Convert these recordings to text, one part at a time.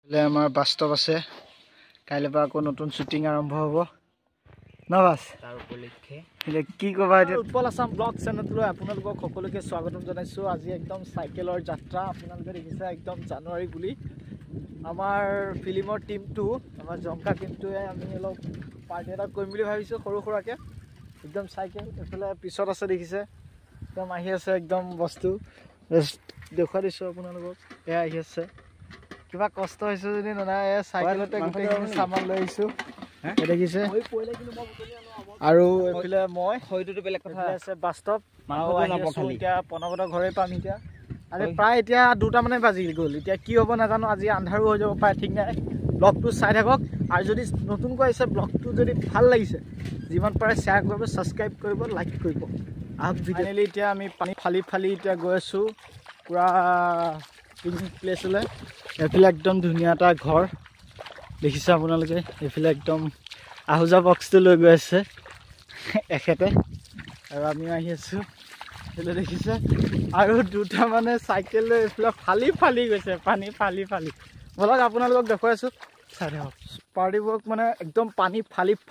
আমাৰ বাস্তৱ আছে কাইলৈ পৰা আকৌ নতুন শ্বুটিং আৰম্ভ হ'ব নবাস তাৰ উপলক্ষে কি ক'বা এতিয়া উৎপল আছাম ব্লগ চেনেললৈ আপোনালোকক সকলোকে স্বাগতম জনাইছোঁ। আজি একদম চাইকেলৰ যাত্ৰা আপোনালোকে দেখিছে একদম জানুৱাৰী বুলি আমাৰ ফিল্মৰ টিমটো আমাৰ জংকা টিমটোৱে আমি অলপ পাৰ্টি এটা কৰিম বুলি ভাবিছোঁ সৰু সুৰাকৈ একদম চাইকেল এইফালে পিছত আছে দেখিছে একদম আহি আছে একদম বস্তু দেখুৱাই দিছোঁ আপোনালোকক এয়া আহি আছে কিবা কষ্ট হৈছে যদি নানা চাইকেলতে গোটেইখিনি সামান লৈ আহিছোঁ দেখিছে আৰু এইফালে মই হয়তো বেলেগ কথা আছে বাস্তৱ এতিয়া প্ৰণৱতৰ ঘৰে পাম এতিয়া আৰু প্ৰায় এতিয়া 2টা মানে বাজি গ'ল এতিয়া কি হ'ব নাজানো আজি আন্ধাৰো হৈ যাব পাৰে ঠিক নাই ব্লগটো চাই থাকক আৰু যদি নতুনকৈ আহিছে ব্লগটো যদি ভাল লাগিছে যিমান পাৰে শ্বেয়াৰ কৰিব ছাবস্ক্ৰাইব কৰিব লাইক কৰিব আহক ফাইনেলি এতিয়া আমি পানী ফালি এতিয়া গৈ আছোঁ পূৰা পিকনিক প্লেচলৈ এইফালে একদম ধুনীয়া এটা ঘৰ দেখিছে আপোনালোকে এইফালে একদম আহুজা বক্সটো লৈ গৈ আছে এখেতে আৰু আমিও আহি আছোঁ এইফালে দেখিছে আৰু 2টা মানে চাইকেল লৈ এইফালে ফালি গৈছে পানী ফালি বলক আপোনালোকক দেখুৱাই আছোঁ চাই থাকক পাৰ্টিবোৰক মানে একদম পানী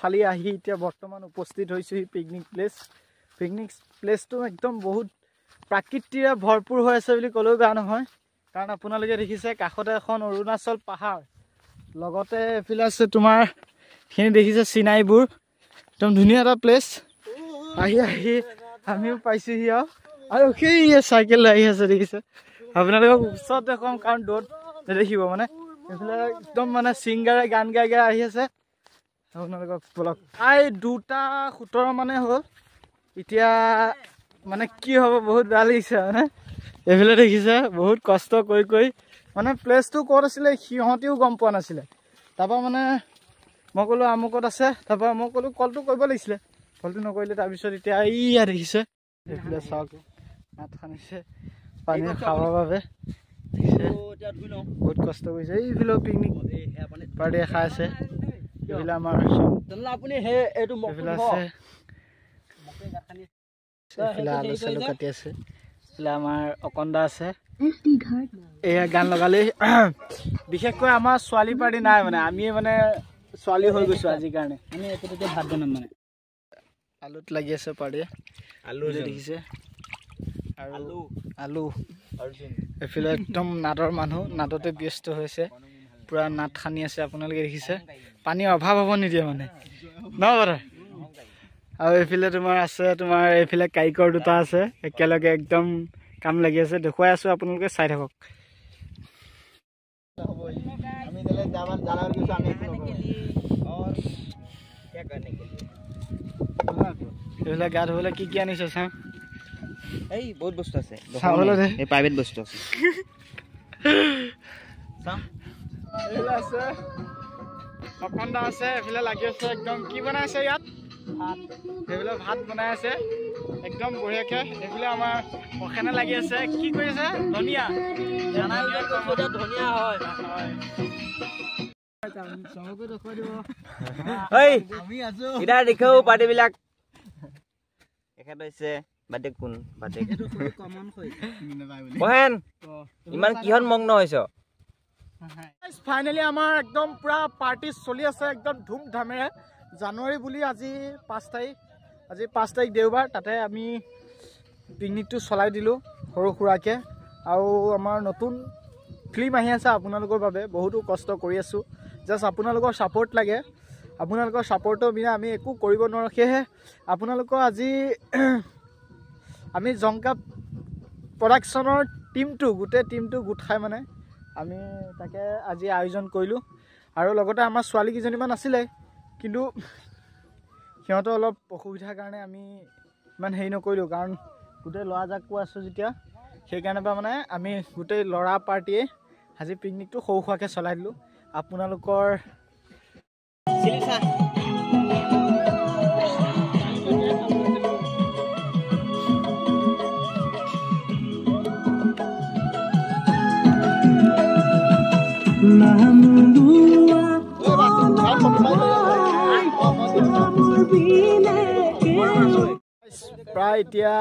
ফালি আহি এতিয়া বৰ্তমান উপস্থিত হৈছোঁ পিকনিক প্লেচটো একদম বহুত প্ৰাকৃতিৰে ভৰপূৰ হৈ আছে বুলি ক'লেও বেয়া নহয় কাৰণ আপোনালোকে দেখিছে কাষতে এখন অৰুণাচল পাহাৰ লগতে এইফালে আছে তোমাৰ খিনি দেখিছে চিনাইবোৰ একদম ধুনীয়া এটা প্লেচ আহি আমিও পাইছোঁহি আৰু সেই চাইকেল লৈ আহি আছে দেখিছে আপোনালোকক ওচৰত দেখুৱাম কাৰণ দূৰত নেদেখিব মানে এইফালে একদম মানে ছিংগাৰে গান গাই আহি আছে আপোনালোকক বলক প্ৰায় 2:17 মানে হ'ল এতিয়া মানে কি হ'ব বহুত বেয়া লাগিছে মানে এইফালে দেখিছে বহুত কষ্ট কৰি মানে প্লেচটো ক'ত আছিলে সিহঁতেও গম পোৱা নাছিলে তাৰপৰা মানে মই ক'লোঁ আমুকত আছে তাৰপৰা মই ক'লোঁ কলটো কৰিব লাগিছিলে কলটো নকৰিলে তাৰপিছত এতিয়া ইয়া দেখিছে এইফালে চাওক হাত খান্দিছে পানী খাবৰ বাবে বহুত কষ্ট কৰিছে এইফালেও পিকনিক পাৰ্টি খাই আছে এইফালে আমাৰ এইফালে আছে এইফালে আলু চালু কাটি আছে এইফালে আমাৰ অকন্দা আছে এয়া গান লগালেই বিশেষকৈ আমাৰ ছোৱালী পাৰ্টি নাই মানে আমি মানে ছোৱালী হৈ গৈছোঁ আজিৰ কাৰণে আমি একেলগে ভাত বনাম মানে আলুত লাগি আছে পাৰ্টিয়ে আলু দেখিছে আৰু আলু এইফালে একদম নাদৰ মানুহ নাদতে ব্যস্ত হৈছে পূৰা নাদ খানি আছে আপোনালোকে দেখিছে পানীৰ অভাৱ হ'ব নিদিয়ে মানে ন কথা আৰু এইফালে তোমাৰ আছে তোমাৰ এইফালে কাৰিকৰ 2টা আছে একেলগে একদম কাম লাগি আছে দেখুৱাই আছোঁ আপোনালোকে চাই থাকক এইবিলাক গা ধুবলৈ কি আনিছে চাওঁ এই বহুত বস্তু আছে এই প্ৰাইভেট বস্তু আছে আছে অকন্দা আছে এইফালে লাগি আছে একদম কি বনাই আছে ইয়াত ভাত সেইফালে ভাত বনাই আছে একদম বঢ়িয়াকৈ এইফালে আমাৰ পখেনে লাগি আছে কি কৰি আছে ধনিয়া হয় এতিয়া দেখো পাৰ্টিবিলাক এখেত হৈছে বাদে কোন বাদে বহেন ইমান কিহত মগ্ন হৈছ ফাইনেলি আমাৰ একদম পুৰা পাৰ্টি চলি আছে একদম ধুমধামেৰে জানুৱাৰী বুলি আজি 5 তাৰিখ দেওবাৰ তাতে আমি পিকনিকটো চলাই দিলোঁ সৰু সুৰাকৈ আৰু আমাৰ নতুন ফিল্ম আহি আছে আপোনালোকৰ বাবে বহুতো কষ্ট কৰি আছোঁ জাষ্ট আপোনালোকৰ ছাপোৰ্ট লাগে আপোনালোকৰ ছাপোৰ্টৰ বিনা আমি একো কৰিব নোৱাৰোঁ সেয়েহে আপোনালোকৰ আজি আমি জংকা প্ৰডাকশ্যনৰ গোটেই টিমটো গোট খাই মানে আমি তাকে আজি আয়োজন কৰিলোঁ আৰু লগতে আমাৰ ছোৱালীকেইজনীমান আছিলে কিন্তু সিহঁতৰ অলপ অসুবিধাৰ কাৰণে আমি ইমান হেৰি নকৰিলোঁ কাৰণ গোটেই ল'ৰা জাক পোৱা আছোঁ যেতিয়া সেইকাৰণে পৰা মানে আমি গোটেই ল'ৰা পাৰ্টিয়ে আজি পিকনিকটো সৰু সুৰাকৈ চলাই দিলোঁ আপোনালোকৰ প্ৰায় এতিয়া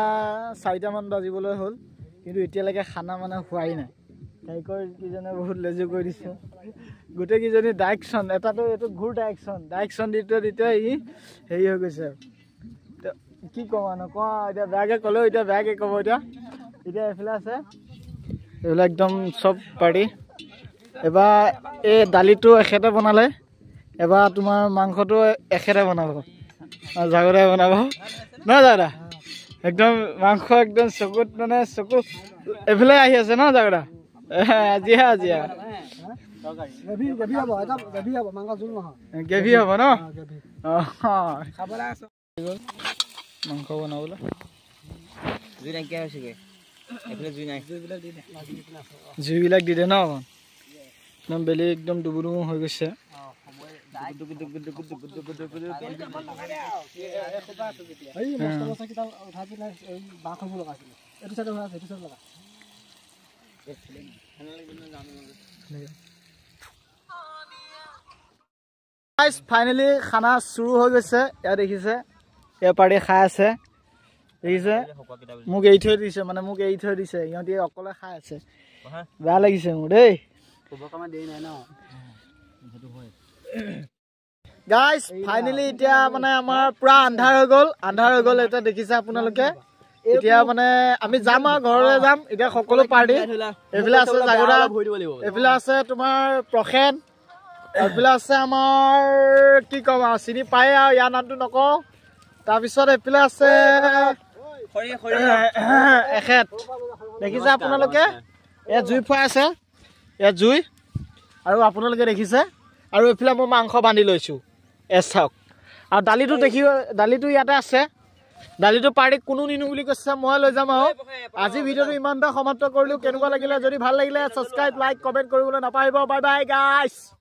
4টামান বাজিবলৈ হ'ল কিন্তু এতিয়ালৈকে খানা মানে হোৱাই নাই কাৰিকৰ কিজনে বহুত লেজু কৰি দিছে গোটেই কেইজনী ডাইৰেকশ্যন এটাতো এইটো ঘূৰ ডাইৰেকশ্যন দিতে ই হেৰি হৈ গৈছে কি কওঁ নকওঁ এতিয়া বেয়াকৈ ক'লেও এতিয়া বেয়াকৈ ক'ব এতিয়া এইফালে আছে এইবিলাক একদম চব পাৰ্টি এবাৰ এই দালিটো এখেতে বনালে এবাৰ তোমাৰ মাংসটো এখেতে বনাব জাগৰাই বনাব নহয় জাগৰা একদম মাংস একদম চকুত মানে চকু এইফালে আহি আছে ন জাগৰা আজিহে গ্ৰেভি হ'ব ন মাংস বনাবলৈ জুইবিলাক দি দে ন একদম বেলি একদম ডুবুডুবু হৈ গৈছে ফাইনেলি খানা চুৰু হৈ গৈছে ইয়াত দেখিছে এই পাৰ্টি খাই আছে দেখিছে মোক এৰি থৈ দিছে মানে মোক এৰি থৈ দিছে ইহঁতি অকলে খাই আছে বেয়া লাগিছে মোৰ দেই গাইজ ফাইনেলি এতিয়া মানে আমাৰ পুৰা আন্ধাৰ হৈ গ'ল এতিয়া দেখিছে আপোনালোকে এতিয়া মানে আমি যাম আৰু ঘৰলৈ যাম এতিয়া সকলো পাৰ্টি এইফালে আছে জাগৰা এইফালে আছে তোমাৰ প্ৰসেন এইফালে আছে আমাৰ কি ক'ম আৰু চিনি পায় আৰু ইয়াৰ নামটো নকওঁ তাৰপিছত এইফালে আছে এখেত দেখিছে আপোনালোকে ইয়াত জুই ফুৱাই আছে ইয়াত জুই আৰু আপোনালোকে দেখিছে আৰু এইফালে মই মাংস বান্ধি লৈছোঁ চাওক আৰু দালিটো ইয়াতে আছে দালিটো পাৰ্টিক কোনো নিনো বুলি কৈছে মই লৈ যাম আৰু আজি ভিডিঅ'টো ইমানটা সমাপ্ত কৰিলোঁ কেনেকুৱা লাগিলে যদি ভাল লাগিলে ছাবস্ক্ৰাইব লাইক কমেণ্ট কৰিবলৈ নাপাহৰিব বাই বাই গাইছ